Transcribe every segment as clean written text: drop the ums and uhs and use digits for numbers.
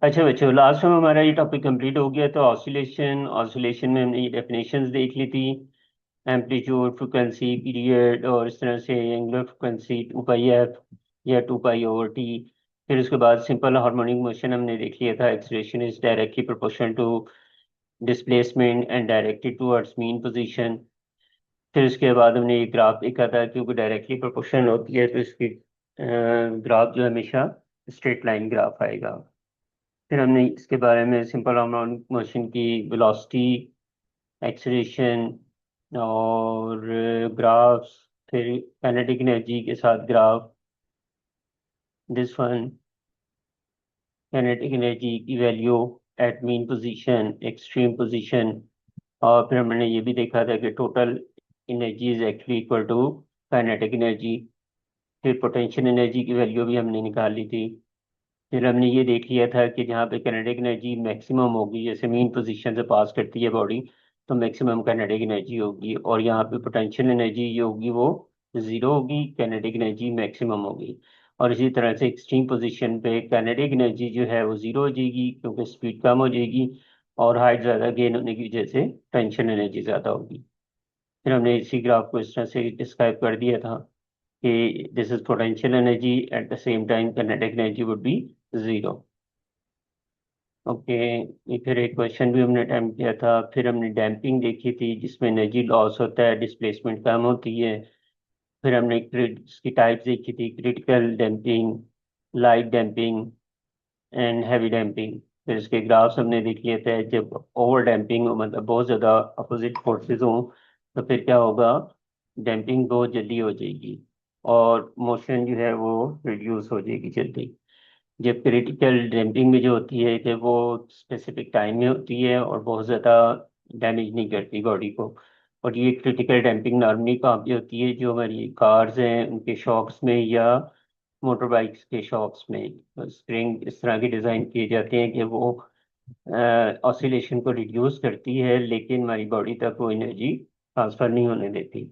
अच्छा बच्चों, लास्ट में हमारा ये टॉपिक कंप्लीट हो गया। तो ऑसिलेशन ऑसिलेशन में हमने ये डेफिनेशंस देख ली थी। एम्पलीट्यूड, फ्रिक्वेंसी, पीरियड, और इस तरह से एंगुलर फ्रिक्वेंसी 2 पाई एफ या 2 पाई/टी। फिर उसके बाद सिंपल हार्मोनिक मोशन हमने देख लिया था। Acceleration is directly proportional to displacement and directed towards mean position. फिर उसके बाद हमने ये ग्राफ देखा था, क्योंकि डायरेक्टली प्रोपोर्शनल होती है तो इसकी ग्राफ जो है हमेशा स्ट्रेट लाइन ग्राफ आएगा। फिर हमने इसके बारे में सिंपल हार्मोनिक मोशन की वेलोसिटी, एक्सेलरेशन और ग्राफ्स, फिर काइनेटिक एनर्जी के साथ graph, this one, kinetic energy की value at mean position, extreme position. और फिर हमने ये भी देखा था कि total energy is actually equal to kinetic energy. फिर पोटेंशियल एनर्जी की वैल्यू भी हमने निकाल ली थी। फिर हमने ये देख लिया था कि जहाँ पे काइनेटिक एनर्जी मैक्सिमम होगी, जैसे मीन पोजीशन से पास करती है बॉडी, तो मैक्सिमम काइनेटिक एनर्जी होगी। और यहाँ पे पोटेंशियल एनर्जी जो होगी वो जीरो होगी, काइनेटिक एनर्जी मैक्सिमम होगी। और इसी तरह से एक्सट्रीम पोजीशन पे काइनेटिक एनर्जी जो है वो जीरो हो जाएगी, क्योंकि स्पीड कम हो जाएगी। और हाइट ज़्यादा गेन होने की वजह से टेंशन एनर्जी ज़्यादा होगी। फिर हमने इसी ग्राफ को इस तरह से डिस्क्राइब कर दिया था कि this is potential energy, at the same time kinetic energy would be zero. Okay. ये फिर एक क्वेश्चन भी हमने अटेम्प्ट किया था। फिर हमने डैम्पिंग देखी थी, जिसमें एनर्जी लॉस होता है, डिस्प्लेसमेंट कम होती है। फिर हमने इसकी टाइप्स देखी थी, critical damping, light damping and heavy damping. फिर इसके ग्राफ्स हमने देख लिए थे। जब ओवर डैम्पिंग हो, मतलब बहुत ज़्यादा अपोजिट फोर्सेस हों, तो फिर क्या होगा, डैम्पिंग बहुत जल्दी हो जाएगी और मोशन जो है वो रिड्यूस हो जाएगी जल्दी। जब क्रिटिकल डैम्पिंग में जो होती है कि वो स्पेसिफिक टाइम में होती है और बहुत ज़्यादा डैमेज नहीं करती बॉडी को। और ये क्रिटिकल डैम्पिंग नॉर्मली कहाँ पे होती है, जो हमारी कार्स हैं उनके शॉक्स में, या मोटर बाइक्स के शॉक्स में। स्प्रिंग इस तरह के डिज़ाइन किए जाते हैं कि वो ऑसिलेशन को रिड्यूस करती है, लेकिन हमारी बॉडी तक वो एनर्जी ट्रांसफ़र नहीं होने देती।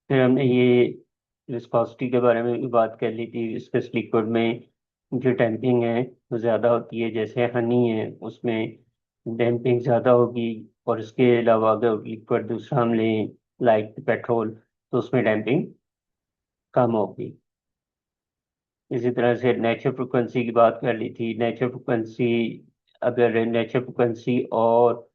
फिर हमने ये विस्कोसिटी के बारे में भी बात कर ली थी। विस्कस लिक्विड में जो डैम्पिंग है वो ज़्यादा होती है, जैसे हनी है उसमें डैम्पिंग ज़्यादा होगी। और इसके अलावा अगर लिक्विड दूसरा हम लें, लाइक पेट्रोल, तो उसमें डैम्पिंग कम होगी। इसी तरह से नेचुरल फ्रिक्वेंसी की बात कर ली थी। नेचुरल फ्रिक्वेंसी, अगर नेचुरल फ्रिक्वेंसी और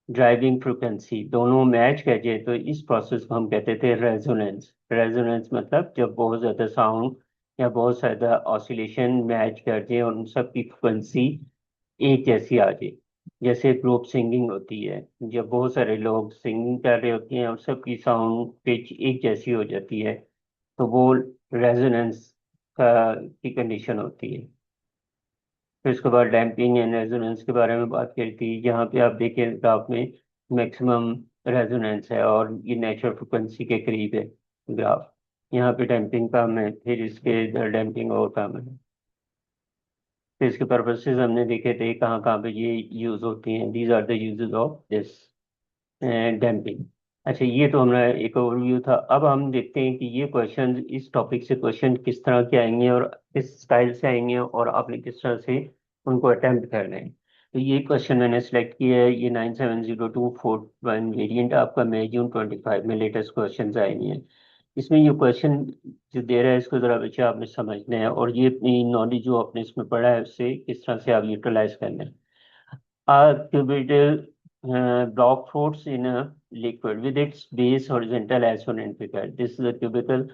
ड्राइविंग फ्रिक्वेंसी दोनों मैच कर जाए तो इस प्रोसेस को हम कहते थे रेजोनेंस। रेजोनेंस मतलब जब बहुत ज़्यादा साउंड या बहुत ज़्यादा ऑसिलेशन मैच कर जाए और उन सब की फ्रिक्वेंसी एक जैसी आ जाए। जैसे ग्रुप सिंगिंग होती है, जब बहुत सारे लोग सिंगिंग कर रहे होते हैं और सबकी साउंड पिच एक जैसी हो जाती है, तो वो रेजोनेंस का की कंडीशन होती है। फिर उसके बाद डैम्पिंग एंड रेजोनेंस के बारे में बात करी थी। यहाँ पे आप देखिए ग्राफ में मैक्सिमम रेजोनेंस है और ये नेचुरल फ्रिक्वेंसी के करीब है ग्राफ। यहाँ पे डैम्पिंग कम है, फिर इसके इधर डैम्पिंग और कम है। फिर इसके पर्पसेस हमने देखे थे कहाँ कहाँ पे ये यूज होती हैं। These are the uses of this damping. अच्छा, ये तो हमारा एक ओवरव्यू था। अब हम देखते हैं कि ये क्वेश्चन, इस टॉपिक से क्वेश्चन किस तरह के आएंगे और किस स्टाइल से आएंगे, और आपने किस तरह से उनको अटेम्प्ट करना है। तो ये क्वेश्चन मैंने सेलेक्ट किया है। ये 97024 वेरिएंट आपका मई जून 25 में लेटेस्ट क्वेश्चन आए हैं। इसमें ये क्वेश्चन जो दे रहा है इसको जरा बच्चे आपने समझना है, और ये अपनी नॉलेज जो आपने इसमें पढ़ा है उससे किस तरह से आप यूटिलाइज करना है। A cubital block floats in a liquid with its base horizontal as shown in figure. This is a cubical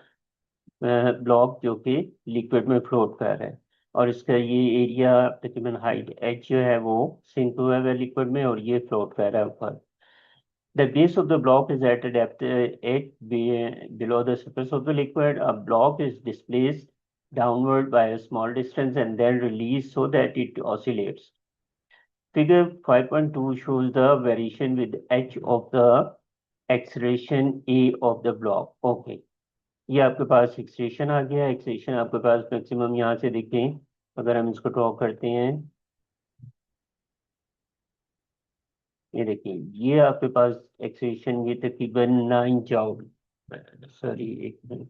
block जो कि लिक्विड में फ्लोट कर रहा है। और इसका ये एरिया तकरीबन हाइट एच जो है वो सिंक हुआ है लिक्विड में, और ये फ्लोट कर रहा है ऊपर। The base of the block is at a depth 8 below the surface of the liquid. A block is displaced downward by a small distance and then released so that it oscillates. Figure 5.2 shows the variation with h of the acceleration a of the block. Okay, ये आपके पास acceleration आ गया। Acceleration आपके पास maximum यहाँ से देखें, अगर हम इसको ड्रॉ करते हैं, ये देखिए, ये आपके पास एक्सेलेरेशन ये तकरीबन 9 जाउल, सॉरी एक मिनट,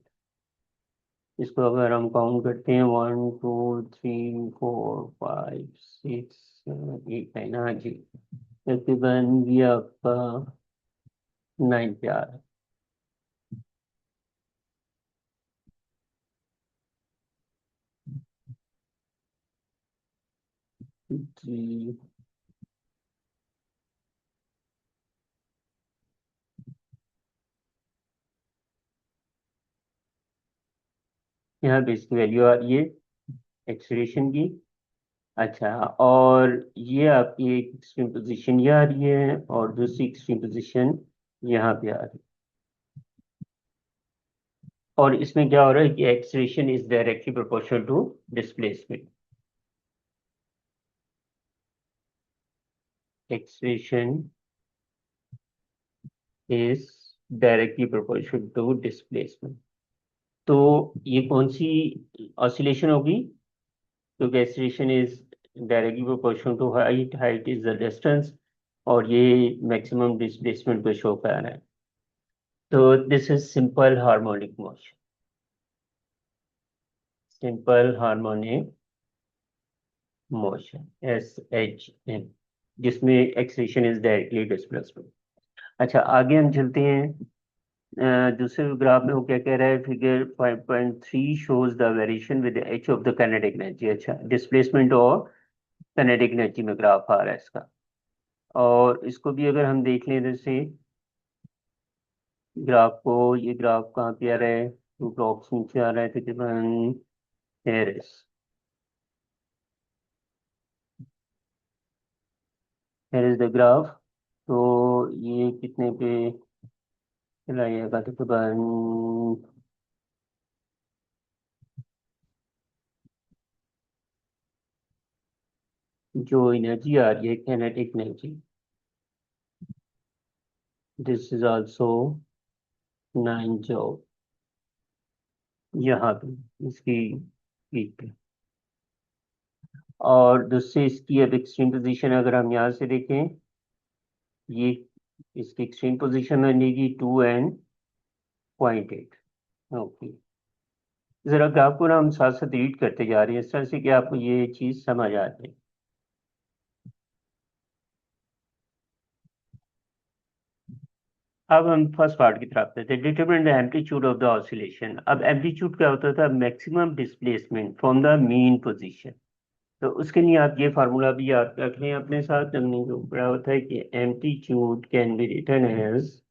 इसको अगर हम काउंट करते हैं 1 2 3 4 5 6 7 8 9, हाँ जी, तकरीबन ये आपका 9 पे आ रहा है जी। यहाँ पे इसकी वैल्यू आ रही है एक्सलेशन की। अच्छा, और ये आपकी एक एक्सट्रीम पोजीशन ये आ रही है और दूसरी एक्सट्रीम पोजीशन यहाँ पे आ रही है। और इसमें क्या हो रहा है कि acceleration is directly proportional to displacement. Acceleration is directly proportional to displacement. तो ये कौन सी ऑसिलेशन होगी? क्योंकि acceleration is directly proportional to height, height is the distance, और ये मैक्सिमम डिस्प्लेसमेंट को शो कर रहा है। तो this is simple harmonic motion. Simple harmonic motion, SHM, जिसमें एक्सेशन इज डायरेक्टली डिस्प्लेसमेंट। अच्छा, आगे हम चलते हैं। दूसरे ग्राफ में वो क्या कह रहा है? Figure 5.3 shows the variation with H of the kinetic energy. अच्छा, डिस्प्लेसमेंट और काइनेटिक एनर्जी में ग्राफ आ रहा है इसका। और इसको भी अगर हम देख लें इधर से ग्राफ को, ये ग्राफ कहाँ पे आ रहा है? टू ब्लॉक्स नीचे आ रहा है तकरीबन। here is here is the graph। तो ये कितने पे चलाइएगा तकरीबन? जो एनर्जी आ रही है kinetic energy, this is also 9 job यहाँ पे इसकी पीक पे। और दूसरी इसकी अब एक्सट्रीम पोजीशन अगर हम यहाँ से देखें, ये इसकी एक्सट्रीम पोजीशन बनेगी 2 n 0.8। ओके, जरा ग्राफ को ना हम साथ साथ रीड करते जा रहे हैं इस तरह से कि आपको ये चीज समझ आ जाए। अब हम फर्स्ट पार्ट की तरफ आते थे, determine the amplitude of the oscillation. अब एम्पलीट्यूड क्या होता था? Maximum displacement from the mean position. तो उसके लिए आप ये फार्मूला भी याद रख लें अपने साथ। हमने जो पढ़ा होता है कि amplitude can be written as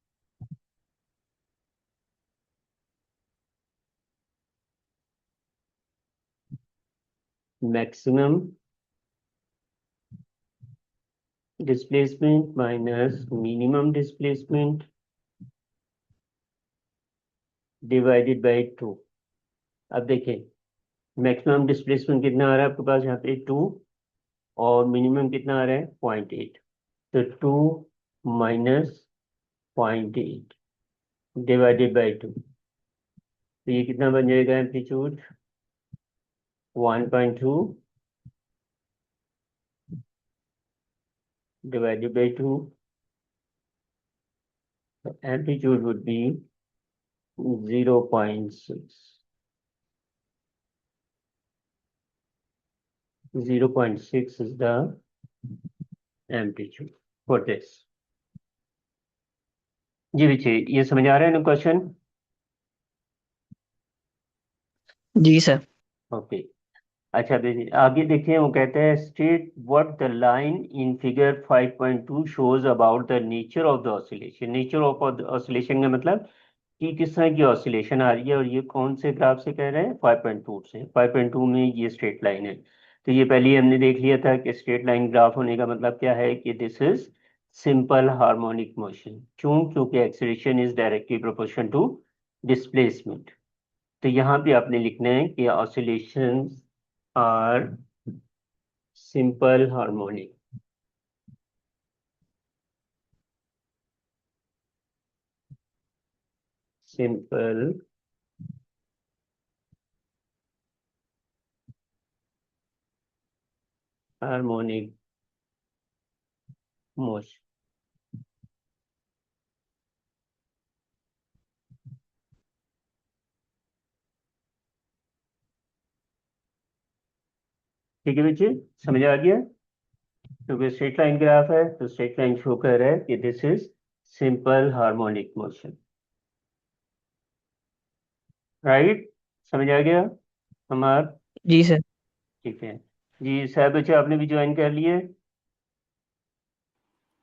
maximum displacement minus minimum displacement divided by 2। अब देखें, मैक्सिमम डिस्प्लेसमेंट कितना आ रहा है आपके पास यहाँ पे? 2। और मिनिमम कितना आ रहा है? 0.8। तो 2 माइनस 0.8 डिवाइडेड बाई 2, तो ये कितना बन जाएगा amplitude? 1.2 divided by 2, the amplitude would be 0.6. 0.6 is the amplitude for this। जी विजय, ये समझ आ रहा है ना क्वेश्चन? जी सर। ओके। अच्छा बेबी, आगे देखिए, वो कहते हैं state what the line in figure 5.2 shows about the nature of the oscillation. Nature of oscillation का मतलब कि किस तरह की ऑसिलेशन आ रही है, और ये कौन से ग्राफ से कह रहे हैं? 5.2 से। 5.2 में ये स्ट्रेट लाइन है। तो ये पहले ही हमने देख लिया था कि स्ट्रेट लाइन ग्राफ होने का मतलब क्या है, कि this is simple harmonic motion. क्यों? क्योंकि acceleration is directly proportion to displacement. तो यहाँ पे आपने लिखना है कि oscillation are simple harmonic. Simple harmonic motion. ठीक है बच्चे, समझ आ गया? क्योंकि स्ट्रेट लाइन ग्राफ है तो स्ट्रेट लाइन शो कर रहा है कि this is simple harmonic motion. Right, समझ आ गया हमार? जी सर। ठीक है जी साहब, बच्चे आपने भी ज्वाइन कर लिए?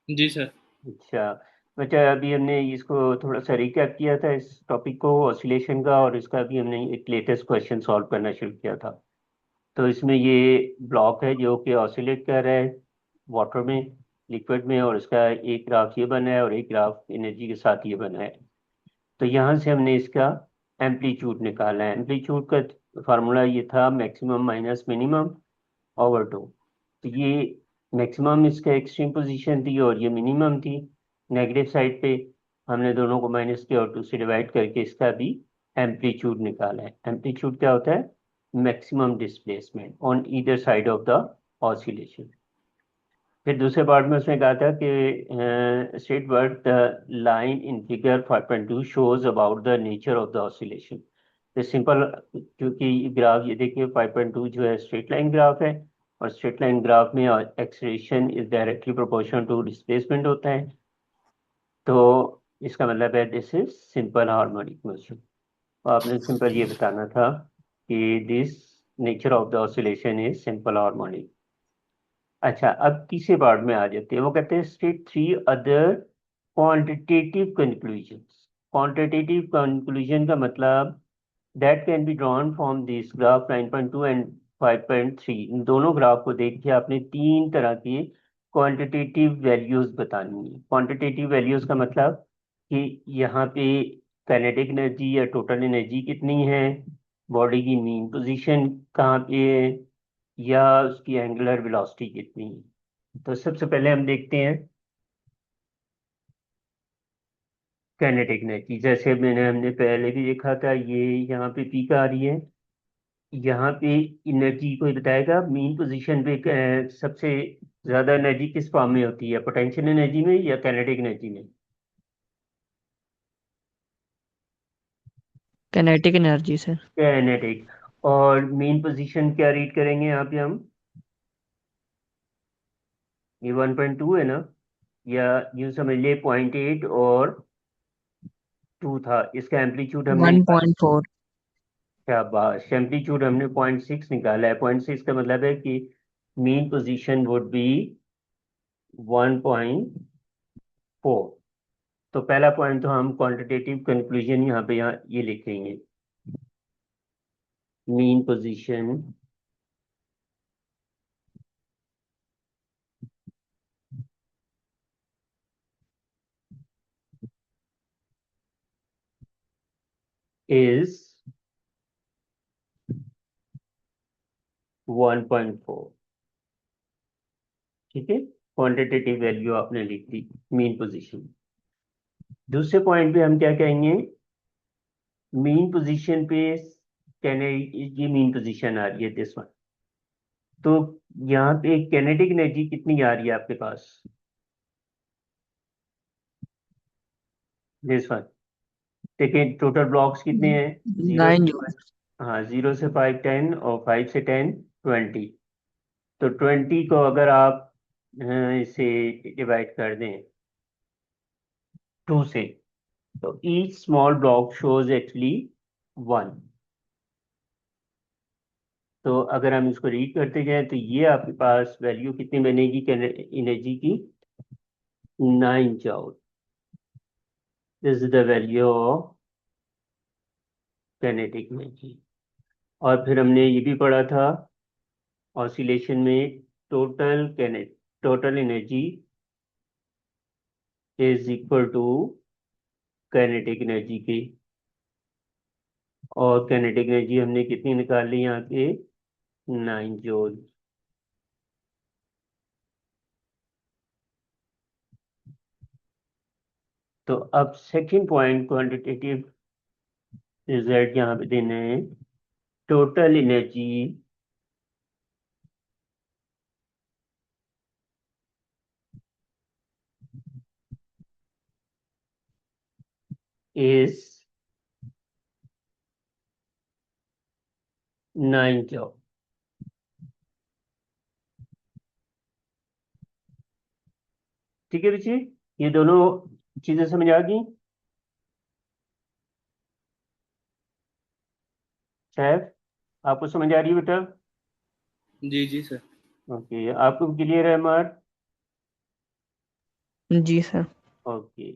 जी सर। अच्छा बच्चा, अभी हमने इसको थोड़ा सा रिकैप किया था इस टॉपिक को, ऑसिलेशन का, और इसका भी हमने एक लेटेस्ट क्वेश्चन सॉल्व करना शुरू किया था। तो इसमें ये ब्लॉक है जो कि ऑसिलेट कर रहा है वाटर में, लिक्विड में, और इसका एक ग्राफ ये बना है और एक ग्राफ एनर्जी के साथ ये बना है। तो यहाँ से हमने इसका एम्पलीट्यूड निकाला है। एम्पलीट्यूड का फार्मूला ये था maximum minus minimum over two. तो ये मैक्सिमम इसका एक्सट्रीम पोजीशन थी और ये मिनिमम थी नेगेटिव साइड पे। हमने दोनों को माइनस के और टू से डिवाइड करके इसका भी एम्पलीट्यूड निकाला है। एम्पलीट्यूड क्या होता है? Maximum displacement on either side of the oscillation. फिर दूसरे पार्ट में उसने कहा था कि state word the line in figure 5.2 shows about the nature of the oscillation. तो सिंपल, क्योंकि ग्राफ ये देखिए 5.2 जो है स्ट्रेट लाइन ग्राफ है, और स्ट्रेट लाइन ग्राफ में acceleration is directly proportional to displacement होता है। तो इसका मतलब है this is simple harmonic motion. आपने सिंपल ये बताना था कि this nature of the oscillation is simple harmonic. अच्छा, अब तीसरे पार्ट में आ जाते हैं। वो कहते हैं state three other quantitative conclusions. Quantitative conclusion का मतलब that can be drawn from this graph 9.2 and 5.3। इन दोनों ग्राफ को देख के आपने तीन तरह की क्वांटिटेटिव वैल्यूज बतानी है। क्वांटिटेटिव वैल्यूज का मतलब कि यहाँ पे काइनेटिक एनर्जी या टोटल एनर्जी कितनी है, बॉडी की मीन पोजीशन कहाँ पे है, या उसकी एंगुलर वेलोसिटी कितनी है। तो सबसे पहले हम देखते हैं काइनेटिक एनर्जी। जैसे हमने पहले भी देखा था, ये यहाँ पे पीक आ रही है। यहाँ पे एनर्जी कोई बताएगा मीन पोजीशन पे सबसे ज्यादा एनर्जी किस फॉर्म में होती है, पोटेंशियल एनर्जी में या काइनेटिक एनर्जी में? Kinetic energy sir. काइनेटिक। और मीन पोजीशन क्या रीड करेंगे यहाँ पे हम? ये 1.2 है ना, या यूं समझ लिए 0.8 और 2 था। इसका एम्पलीट्यूड हमने वन निकाला। पॉइंट फोर क्या बात, एम्पलीट्यूड हमने 0.6 निकाला है। 0.6 का मतलब है कि मीन पोजीशन वुड बी 1.4। तो पहला पॉइंट तो हम क्वांटिटेटिव कंक्लूजन यहाँ पे यहाँ ये लिखेंगे, मीन पोजीशन इज 1.4। ठीक है, क्वांटिटेटिव वैल्यू आपने लिख दी मीन पोजीशन। दूसरे पॉइंट पे हम क्या कहेंगे? मीन पोजीशन पे कहने, ये मीन पोजीशन आ रही है दिस वन। तो यहाँ पे कैनेटिक एनर्जी कितनी आ रही है आपके पास? This one. देखिए टोटल ब्लॉक्स कितने हैं? जीरो। 9 जो है। हाँ, 0 से 5 10 और 5 से 10 20। तो 20 को अगर आप इसे डिवाइड कर दें 2 से, तो each small block shows actually 1। तो अगर हम इसको रीड करते जाएं तो ये आपके पास वैल्यू कितनी बनेगी एनर्जी की? 9 joule. This is the value of kinetic energy. और फिर हमने ये भी पढ़ा था ऑसिलेशन में total energy is equal to kinetic energy की। और काइनेटिक एनर्जी हमने कितनी निकाली यहाँ पे? 9 जूल। तो अब सेकंड पॉइंट क्वांटिटेटिव रिजल्ट यहाँ पे देना है। Total energy is 9 joule. ठीक है बच्चे, ये दोनों चीजें समझ आ गई। सैफ, आपको समझ आ रही है बेटा? जी जी सर। ओके, आपको क्लियर है मार? जी सर। ओके,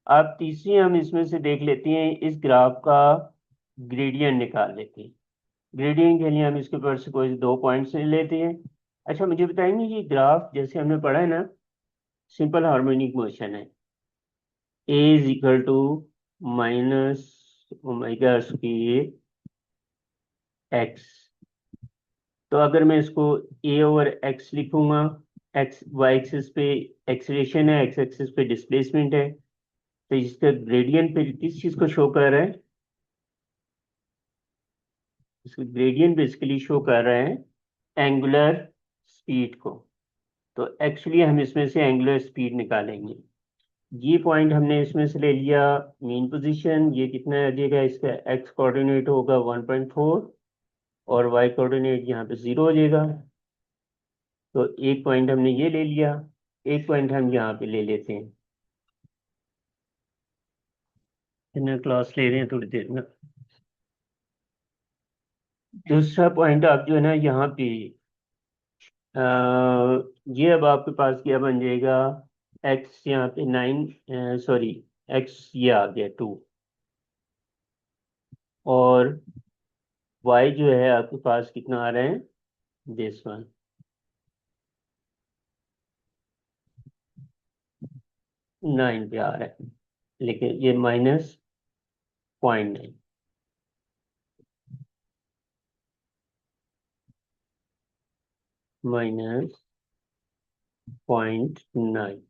अब तीसरी हम इसमें से देख लेते हैं, इस ग्राफ का ग्रेडियंट निकाल लेते हैं। ग्रेडियंट के लिए हम इसके ऊपर से कोई दो पॉइंट्स ले लेते हैं। अच्छा, मुझे बताएंगे ये ग्राफ जैसे हमने पढ़ा है ना, सिंपल हार्मोनिक मोशन है, a is equal to minus omega square x. तो अगर मैं इसको ए ओवर एक्स लिखूंगा, एक्स वाई एक्सिस पे एक्सीलरेशन है, एक्स एक्सिस पे डिस्प्लेसमेंट है, तो इसका ग्रेडियंट पे किस चीज को शो कर रहा है? इसका ग्रेडियंट बेसिकली शो कर रहा है एंगुलर स्पीड को। तो एक्चुअली हम इसमें से एंगुलर स्पीड निकालेंगे। ये पॉइंट हमने इसमें से ले लिया मीन पोजीशन, ये कितना आ जाएगा, इसका एक्स कोऑर्डिनेट होगा 1.4 और वाई कोऑर्डिनेट यहाँ पे 0 हो जाएगा। तो एक पॉइंट हमने ये ले लिया, एक पॉइंट हम यहाँ पे ले लेते हैं। इन्हें क्लास ले रहे हैं थोड़ी देर में। दूसरा पॉइंट आप जो है ना यहाँ पे, अ, ये अब आपके पास क्या बन जाएगा, एक्स यहाँ पे 9, सॉरी, एक्स ये आ गया 2, और वाई जो है आपके पास कितना आ रहा है, दिस वन, 9 पे आ रहा है, लेकिन ये -0.9, -0.9।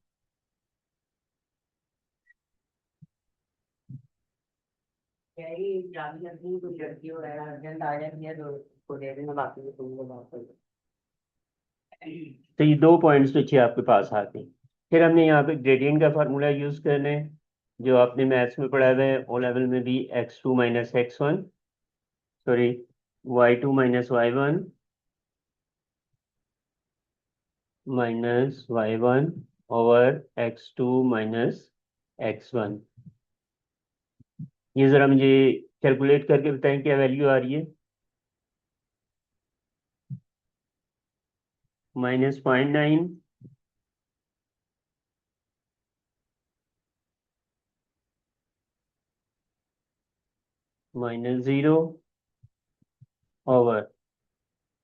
तो ये दो पॉइंट्स बचे आपके पास आ गए। फिर हमने यहाँ पे ग्रेडियंट का फार्मूला यूज करना है, जो आपने मैथ्स में पढ़ा हुआ है ओ लेवल में भी, x2 minus x1, sorry, y2 minus y1 minus y1 over x2 minus x1। ये जरा मुझे कैलकुलेट करके बताएं क्या वैल्यू आ रही है। -0.9, -0 ओवर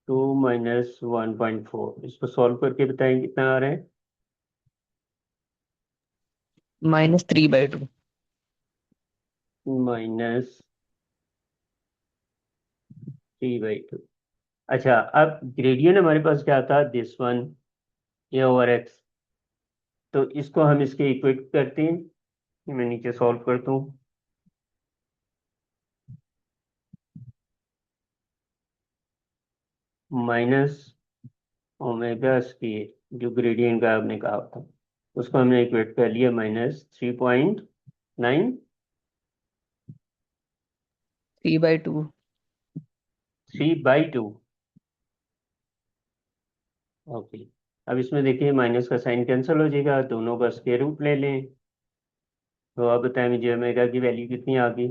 2 माइनस 1.4। इसको सॉल्व करके बताएं कितना आ रहा है। -3/2। -3/2। अच्छा, अब ग्रेडियंट हमारे पास क्या था, this one, A over x. तो इसको हम इसके इक्वेट करते हैं, ये मैं नीचे सॉल्व करता हूँ। माइनस ओमेगा स्क्वायर जो ग्रेडियंट का आपने कहा था, उसको हमने इक्वेट कर लिया -3.9, 3/2। 3/2। ओके, अब इसमें देखिए माइनस का साइन कैंसिल हो जाएगा, दोनों का स्क्वायर रूट ले लें। तो आप बताएं मुझे ओमेगा की वैल्यू कितनी आ गई,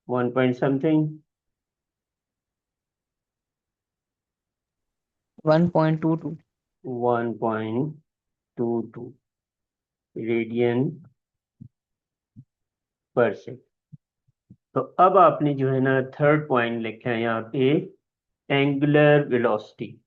1 पॉइंट समथिंग, 1.22। 1.22 रेडियन पर सेकेंड। तो अब आपने जो है ना थर्ड पॉइंट लिखा है यहाँ पे, angular velocity.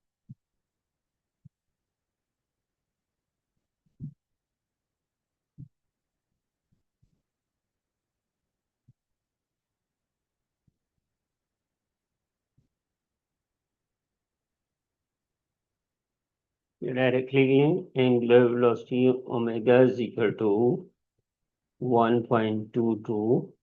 Directly angular velocity omega is equal to 1.22